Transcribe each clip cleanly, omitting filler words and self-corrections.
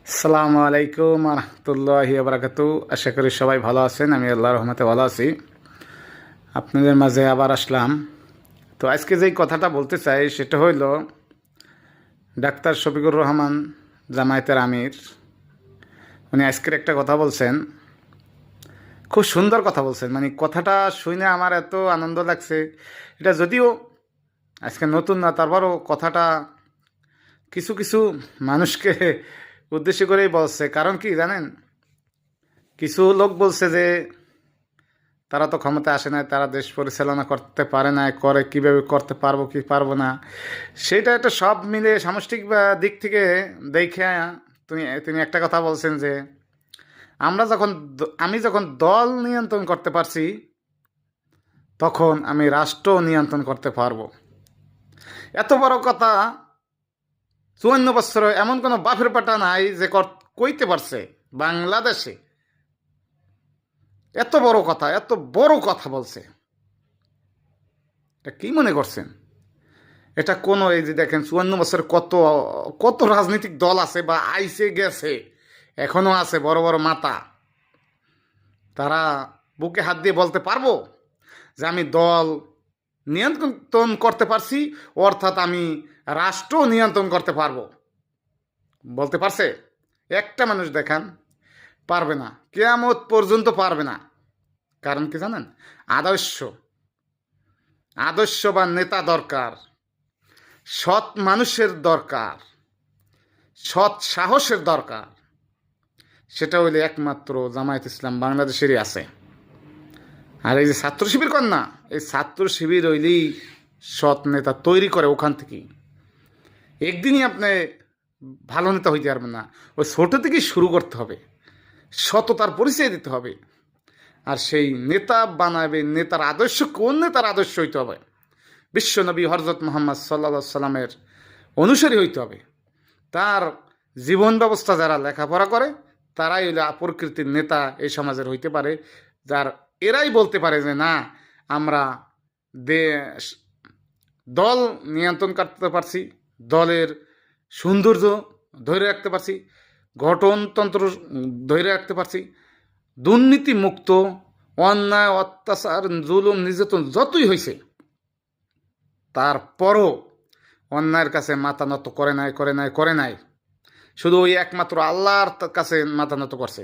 আসসালামু আলাইকুম রহমতুল্লাহি বারাকাতু। আশা করি সবাই ভালো আছেন। আমি আল্লাহর রহমতে ভালো আছি। আপনাদের মাঝে আবার আসলাম। তো আজকে যেই কথাটা বলতে চাই সেটা হইল ডাক্তার শফিকুর রহমান, জামায়াতের আমির। উনি আজকের একটা কথা বলছেন, খুব সুন্দর কথা বলছেন। মানে কথাটা শুনে আমার এত আনন্দ লাগছে। এটা যদিও আজকে নতুন না, তারপরও কথাটা কিছু কিছু মানুষকে উদ্দেশ্য করেই বলছে। কারণ কি জানেন, কিছু লোক বলছে যে তারা তো ক্ষমতা আসে না, তারা দেশ পরিচালনা করতে পারে না, করে কিভাবে করতে পারবো কি পারবো না, সেটা একটা সব মিলে সামষ্টিক দিক থেকে দেখে তিনি একটা কথা বলছেন যে আমি যখন দল নিয়ন্ত্রণ করতে পারছি তখন আমি রাষ্ট্র নিয়ন্ত্রণ করতে পারবো। এত বড় কথা 54 বছরে এমন কোনো বাপের পাটা নাই যে কইতে পারছে বাংলাদেশে। এত বড় কথা, এত বড় কথা বলছে। এটা কি মনে করছেন? এটা কোনো, এই যে দেখেন 54 বছর কত কত রাজনৈতিক দল আছে বা আইসে গেছে, এখনো আছে বড় বড় মাথা। তারা বুকে হাত দিয়ে বলতে পারবো যে আমি দল নিয়ন্ত্রণ করতে পারছি, অর্থাৎ আমি রাষ্ট্র নিয়ন্ত্রণ করতে পারবো? বলতে পারছে? একটা মানুষ দেখান। পারবে না, কিয়ামত পর্যন্ত পারবে না। কারণ কি জানেন? আদর্শ আদর্শবান নেতা দরকার, সৎ মানুষের দরকার, সৎ সাহসের দরকার। সেটা হইলে একমাত্র জামায়াত ইসলাম বাংলাদেশেরই আছে। আর এই যে ছাত্র শিবির কন্যা, এই ছাত্র শিবির হইলেই সৎ নেতা তৈরি করে ওখান থেকেই। একদিনই আপনি ভালো নেতা হইতে পারবেন না। ওই ছোট থেকেই শুরু করতে হবে, সততার পরিচয় দিতে হবে। আর সেই নেতা বানাবে, নেতার আদর্শ কোন নেতার আদর্শ হইতে হবে? বিশ্বনবী হযরত মুহাম্মদ সাল্লাল্লাহু আলাইহি সাল্লামের অনুসারী হইতে হবে। তার জীবন ব্যবস্থা যারা লেখাপড়া করে তারাই হইলে প্রকৃতির নেতা এই সমাজের হইতে পারে। যার এরাই বলতে পারে যে না, আমরা দেশ দল নিয়ন্ত্রণ করতে পারছি, দলের সৌন্দর্য ধরে রাখতে পারছি, গঠনতন্ত্র ধরে রাখতে পারছি, দুর্নীতি মুক্ত, অন্যায় অত্যাচার জুলুম নির্যাতন যতই হয়েছে তারপরও অন্যায়ের কাছে মাথা নত করে নাই। শুধু ওই একমাত্র আল্লাহর কাছে মাথা নত করছে।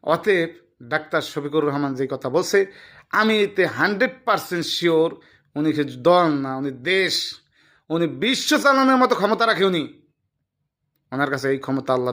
অতএব ডাক্তার শফিকুর রহমান যে কথা বলছে, আমি এতে 100% শিওর উনি দল না, উনি দেশ, উনি বিশ্ব চালানোর মতো ক্ষমতা রাখে। ওনার কাছে এই ক্ষমতা আল্লাহ